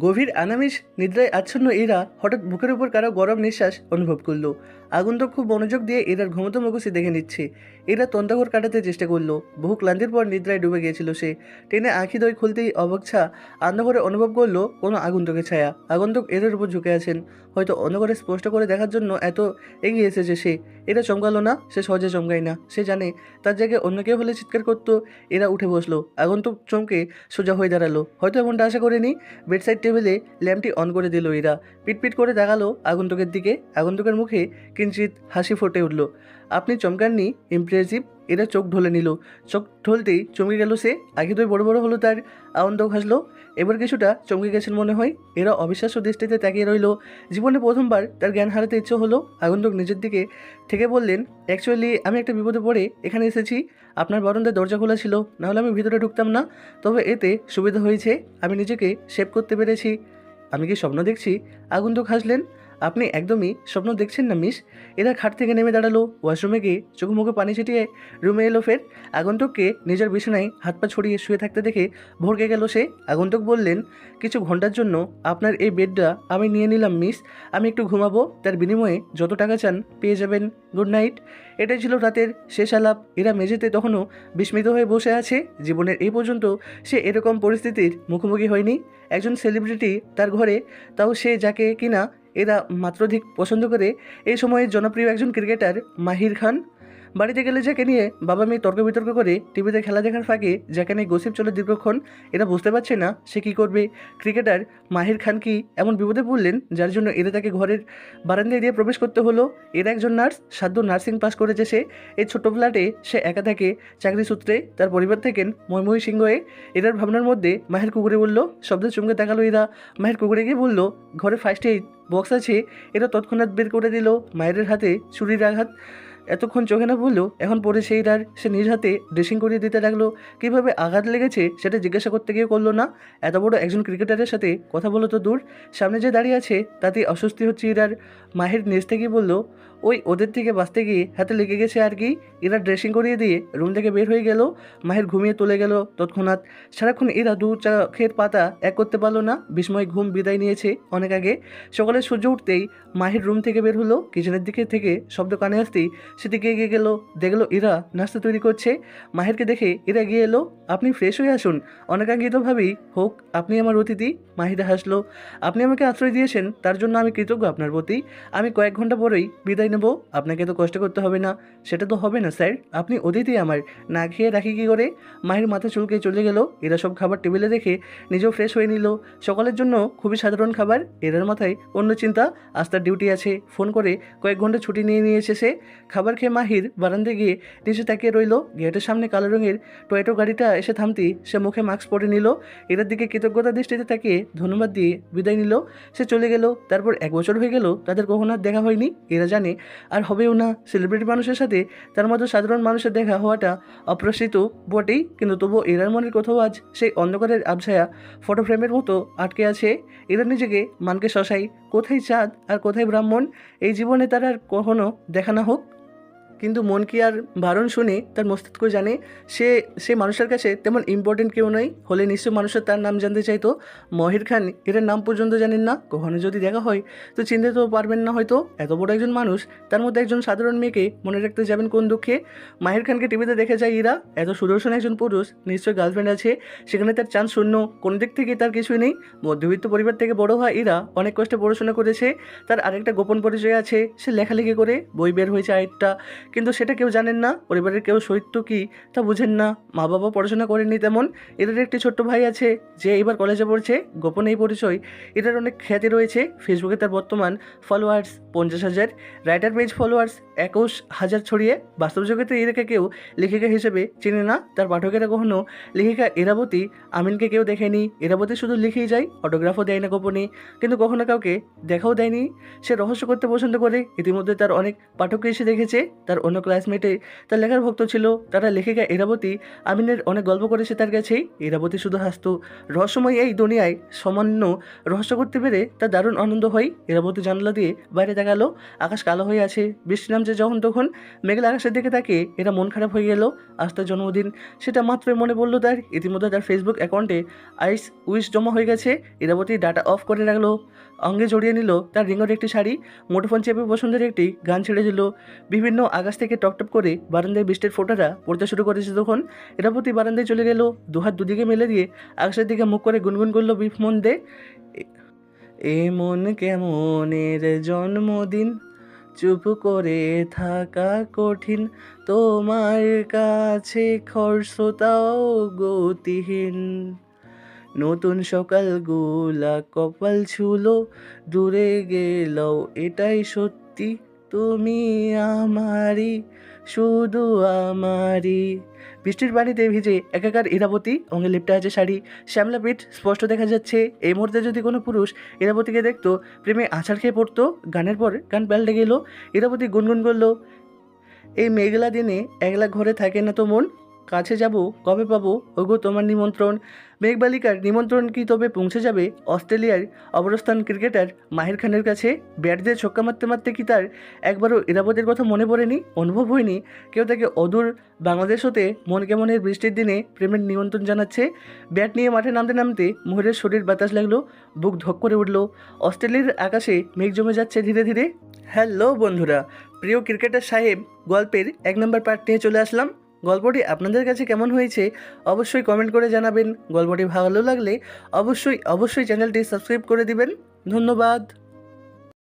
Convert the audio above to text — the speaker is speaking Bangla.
গভীর আনামিষ নিদ্রায় আচ্ছন্ন এরা হঠাৎ বুকের উপর কারো গরম নিঃশ্বাস অনুভব করলো। আগন্তুক খুব মনোযোগ দিয়ে এরার ঘুমন্ত মুখোশি দেখে নিচ্ছে। এরা তন্দ্রাঘর কাটাতে চেষ্টা করলো। বহু ক্লান্তির পর নিদ্রায় ডুবে গিয়েছিল সে। টেনে আঁখি দই খুলতেই অবচ্ছা অন্ধকারে অনুভব করলো কোনো আগন্তুকের ছায়া। আগন্তুক এদের উপর ঝুঁকে আছেন। হয়তো অন্ধকারে স্পষ্ট করে দেখার জন্য এত এগিয়ে এসেছে সে। এরা চমকালো না, সে সহজে চমকায় না। সে জানে তার জায়গায় অন্য কেউ হলে চিৎকার করতো। এরা উঠে বসলো। আগন্তুক চমকে সোজা হয়ে দাঁড়ালো। হয়তো এমনটা আশা করেনি। বেডসাইড টেবিলে ল্যাম্পটি অন করে দিল এরা। পিটপিট করে দেখালো আগন্তুকের দিকে। আগন্তুকের মুখে কিঞ্চিত হাসি ফুটে উঠল। আপনি চমকাননি, ইমপ্রেসিভ। এরা চোখ ঢলে নিল। চোখ ঢলতেই চমকে গেল সে। আগে তো বড় বড় হলো তার। আগন্তুক হাসলো। এবার কিছুটা চমকে গেছেন মনে হয়। এরা অবিশ্বাস্য দৃষ্টিতে তাকিয়ে রইল। জীবনে প্রথমবার তার জ্ঞান হারাতে ইচ্ছে হলো। আগন্তুক নিজের দিকে থেকে বললেন, অ্যাকচুয়ালি আমি একটা বিপদে পড়ে এখানে এসেছি। আপনার বারান্দায় দরজা খোলা ছিল, নাহলে আমি ভিতরে ঢুকতাম না। তবে এতে সুবিধা হয়েছে, আমি নিজেকে সেভ করতে পেরেছি। আমি কি স্বপ্ন দেখছি? আগন্তুক হাসলেন। আপনি একদমই স্বপ্ন দেখছেন না মিস। এরা খাট থেকে নেমে দাঁড়ালো। ওয়াশরুমে গিয়ে চোখে মুখে পানি ছিটিয়ে রুমে এলো ফের। আগন্তুককে নিজের বিছানায় হাত পা ছড়িয়ে শুয়ে থাকতে দেখে ভড়কে গেল সে। আগন্তুক বললেন, কিছু ঘন্টার জন্য আপনার এই বেডটা আমি নিয়ে নিলাম মিস। আমি একটু ঘুমাবো, তার বিনিময়ে যত টাকা চান পেয়ে যাবেন। Good night. এটাই ছিল রাতের শেষ আলাপ। এরা মেঝেতে তখনও বিস্মিত হয়ে বসে আছে। জীবনের এই পর্যন্ত সে এরকম পরিস্থিতির মুখোমুখি হয়নি। একজন সেলিব্রিটি তার ঘরে, তাও সে যাকে কিনা এরা মাত্রাধিক পছন্দ করে, এই সময়ে জনপ্রিয় একজন ক্রিকেটার মাহির খান। বাড়িতে গেলে যাকে নিয়ে বাবা মেয়ে তর্ক বিতর্ক করে, টিভিতে খেলা দেখার ফাঁকে যাকে নিয়ে গসিপ চলে দীর্ঘক্ষণ, এরা বুঝতে পারছে না সে কী করবে। ক্রিকেটার মাহির খান কি এমন বিপদে পড়লেন যার জন্য এরা তাকে ঘরের বারান্দায় দিয়ে প্রবেশ করতে হলো? এরা একজন নার্স, সাধ্য নার্সিং পাস করেছে সে। এই ছোট্ট ফ্ল্যাটে সে একা থাকে চাকরি সূত্রে। তার পরিবার থেকেন ময়ময় সিংহে। এরার ভাবনার মধ্যে মাহির কুকুরে বলল। শব্দে চমকে তাকালো এরা। মাহির কুকুরে গিয়ে বলল, ঘরে ফার্স্ট এইড বক্স আছে। এরা তৎক্ষণাৎ বের করে দিল। মায়ের হাতে ছুরির আঘাত এতক্ষণ চোখে না বললো, এখন পরে সেই আর সে নিজ হাতে ড্রেসিং করিয়ে দিতে লাগলো। কীভাবে আঘাত লেগেছে সেটা জিজ্ঞাসা করতে গিয়ে করলো না। এত বড় একজন ক্রিকেটারের সাথে কথা বলো তো দূর, সামনে যে দাঁড়িয়ে আছে তাতে অস্বস্তি হচ্ছে ইরার। মাহির নিজ থেকে বলল, ওই ওদের থেকে বাঁচতে গিয়ে হাতে লেগে গেছে আর কি। এরা ড্রেসিং করিয়ে দিয়ে রুম থেকে বের হয়ে গেল। মাহির ঘুমিয়ে তুলে গেল তৎক্ষণাৎ। সারাক্ষণ এরা দু চোখের পাতা এক করতে পারলো না। বিস্ময় ঘুম বিদায় নিয়েছে অনেক আগে। সকালে সূর্য উঠতেই মাহির রুম থেকে বের হলো। কিচেনের দিকে থেকে শব্দ কানে আসতেই সেদিকে এগিয়ে গেল। দেখলো এরা নাস্তা তৈরি করছে। মাহিরকে দেখে এরা এগিয়ে এলো। আপনি ফ্রেশ হয়ে আসুন, অনাকাঙ্ক্ষিতভাবেই হোক আপনি আমার অতিথি। মাহিরা হাসলো। আপনি আমাকে আশ্রয় দিয়েছেন, তার জন্য আমি কৃতজ্ঞ আপনার প্রতি। আমি কয়েক ঘন্টা পরেই বিদায় নেব। আপনাকে তো কষ্ট করতে হবে না। সেটা তো হবে না স্যার, আপনি অতিথি আমার, না খেয়ে রাখি কী করে। মাহির মাথা চুলকে চলে গেল। এরা সব খাবার টেবিলে রেখে নিজেও ফ্রেশ হয়ে নিল। সকালের জন্য খুবই সাধারণ খাবার। এরার মাথায় অন্য চিন্তা, আজ তার ডিউটি আছে। ফোন করে কয়েক ঘন্টা ছুটি নিয়ে নিয়েছে সে। খাবার খেয়ে মাহির বারান্দায় গিয়ে নিচে তাকিয়ে রইল। গেটের সামনে কালো রঙের টয়েটো গাড়িটা এসে থামতেই সে মুখে মাস্ক পরে নিল। এদের দিকে কৃতজ্ঞতা দৃষ্টিতে তাকিয়ে ধন্যবাদ দিয়ে বিদায় নিল। সে চলে গেল। তারপর 1 বছর হয়ে গেল তাদের কখনো আর দেখা হয়নি। এরা জানে আর হবেও না। সেলিব্রিটি মানুষের সাথে তার মতো সাধারণ মানুষের দেখা হওয়াটা অপ্রসিত বটেই, কিন্তু তবুও এরার মনের কোথাও আজ সেই অন্ধকারের আবছায়া ফটো ফ্রেমের মতো আটকে আছে। এরা নিজেকে মানকে শশাই, কোথায় চাঁদ আর কোথায় ব্রাহ্মণ। এই জীবনে তার আর কখনো দেখা না হোক। কিন্তু মন কি আর বারণ শুনে? তার মস্তিষ্ক জানে সে সে মানুষের কাছে তেমন ইম্পর্টেন্ট কেউ নয়। হলে নিশ্চয় মানুষের তার নাম জানতে চাইতো। মহির খান এটার নাম পর্যন্ত জানেন না। কখনো যদি দেখা হয় তো চিনতে তো পারবেন না হয়তো। এত বড় একজন মানুষ, তার মধ্যে একজন সাধারণ মেয়েকে মনে রাখতে যাবেন কোন দুঃখে। মাহির খানকে টিভিতে দেখে যায় এরা। এত সুদর্শন একজন পুরুষ, নিশ্চয় গার্লফ্রেন্ড আছে। সেখানে তার চান্স শূন্য। কোন দিক থেকে তার কিছুই নেই। মধ্যবিত্ত পরিবার থেকে বড় হয় এরা, অনেক কষ্টে পড়াশোনা করেছে। তার আরেকটা গোপন পরিচয় আছে, সে লেখালেখি করে বই বের হয়েছে আরেকটা, কিন্তু সেটা কেউ জানেন না। পরিবারের কেউ সত্য কি তা বুঝেন না। মা বাবা পড়াশোনা করেননি তেমন। এদের একটি ছোট্ট ভাই আছে যে এবার কলেজে পড়ছে। গোপন এই পরিচয়। এটার অনেক খ্যাতি রয়েছে। ফেসবুকে তার বর্তমান ফলোয়ার্স 50,000, রাইটার পেজ ফলোয়ার্স 21,000 ছড়িয়ে। বাস্তব জগতে এরাকে কেউ লেখিকা হিসেবে চিনে না। তার পাঠকেরা কখনো লেখিকা ইরাবতী আমিনকে কেউ দেখেনি। ইরাবতী শুধু লিখেই যায়, অটোগ্রাফও দেয় না গোপনে, কিন্তু কখনো কাউকে দেখাও দেয়নি। সে রহস্য করতে পছন্দ করে। ইতিমধ্যে তার অনেক পাঠক এসে দেখেছে। তার তার অন্য ক্লাসমেটে তার লেখার ভক্ত ছিল। তারা লেখিকা ইরাবতী আমিনের অনেক গল্প করেছে তার কাছেই। ইরাবতী শুধু হাসতো। রহস্যময় এই দুনিয়ায় সামান্য রহস্য করতে পেরে তার দারুণ আনন্দ হয়। ইরাবতী জানলা দিয়ে বাইরে তাকালো, আকাশ কালো হয়ে আছে, বৃষ্টি নামছে যখন তখন। মেঘলা আকাশের দিকে তাকে এরা মন খারাপ হয়ে গেল। আজ তার জন্মদিন, সেটা মাত্রই মনে পড়লো তার। ইতিমধ্যে তার ফেসবুক অ্যাকাউন্টে আইস উইশ জমা হয়ে গেছে। ইরাবতী ডাটা অফ করে রাখলো, অঙ্গে জড়িয়ে নিল তার রিঙের একটি শাড়ি, মুঠোফোন চেপে পছন্দের একটি গান ছেড়ে দিল। বিভিন্ন আকাশ থেকে টপটপ করে বারান্দায় বৃষ্টির ফোঁটাটা পড়তে শুরু করেছে তখন। ইরাবতী বারান্দায় চলে গেল, দুহাত দুদিকে মেলে দিয়ে আকাশের দিকে মুখ করে গুনগুন করলো বিমন দে, এ মন কেমনের জন্মদিন, চুপ করে থাকা কঠিন, তোমার কাছে খরস্রোতাও গতিহীন। নতুন সকালগুলা কপাল ছুলো, দূরে গেলেও এটাই সত্যি, তুমি আমারই, শুধু আমারই। বৃষ্টির পানিতে ভিজে একাকার ইরাবতী, অঙ্গে লিপটা আছে শাড়ি, শ্যামলা পিঠ স্পষ্ট দেখা যাচ্ছে। এই মুহূর্তে যদি কোনো পুরুষ ইরাবতীকে দেখতো, প্রেমে আছাড় খেয়ে পড়তো। গানের পর গান পাল্টে গেল। ইরাবতী গুনগুন করলো, এই মেঘলা দিনে একলা ঘরে থাকে না তো মন, কাছে যাব কবে পাবো ওগো তোমার নিমন্ত্রণ। মেঘবালিকার নিমন্ত্রণ কি তবে পৌঁছে যাবে অস্ট্রেলিয়ার অবস্থান ক্রিকেটার মাহির খানের কাছে? ব্যাট দিয়ে ছক্কা মারতে মারতে কি তার একবারও ইরাবতীর কথা মনে পড়েনি, অনুভব হয়নি? কেউ তাকে অদূর বাংলাদেশ হতে মন কেমনের বৃষ্টির দিনে প্রেমের নিমন্ত্রণ জানাচ্ছে? ব্যাট নিয়ে মাঠে নামতে নামতে মোহরের শরীর বাতাস লাগলো, বুক ধক করে উঠল। অস্ট্রেলিয়ার আকাশে মেঘ জমে যাচ্ছে ধীরে ধীরে। হ্যালো বন্ধুরা, প্রিয় ক্রিকেটার সাহেব গল্পের 1 নম্বর পার্ট নিয়ে চলে আসলাম। গল্পটি আপনাদের কাছে কেমন হয়েছে অবশ্যই কমেন্ট করে জানাবেন। গল্পটি ভালো লাগলে অবশ্যই চ্যানেলটি সাবস্ক্রাইব করে দিবেন। ধন্যবাদ।